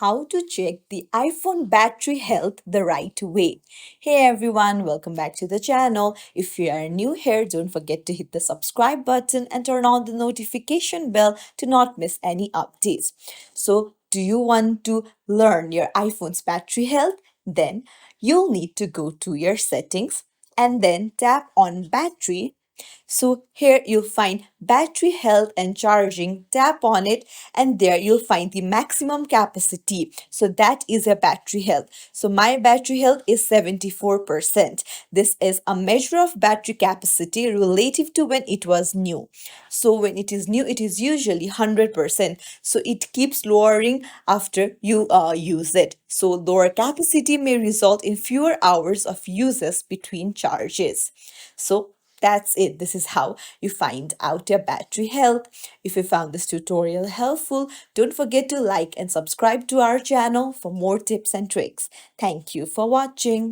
how to check the iPhone battery health the right way. Hey everyone, welcome back to the channel. If you are new here, don't forget to hit the subscribe button and turn on the notification bell to not miss any updates. So, do you want to learn your iPhone's battery health? Then you'll need to go to your settings and then tap on battery. So here you'll find battery health and charging. Tap on it and there you'll find the maximum capacity. So that is a battery health. So my battery health is 74%. This is a measure of battery capacity relative to when it was new. So when it is new, it is usually 100%. So it keeps lowering after you use it. So lower capacity may result in fewer hours of uses between charges. So that's it. This is how you find out your battery health. If you found this tutorial helpful, don't forget to like and subscribe to our channel for more tips and tricks. Thank you for watching.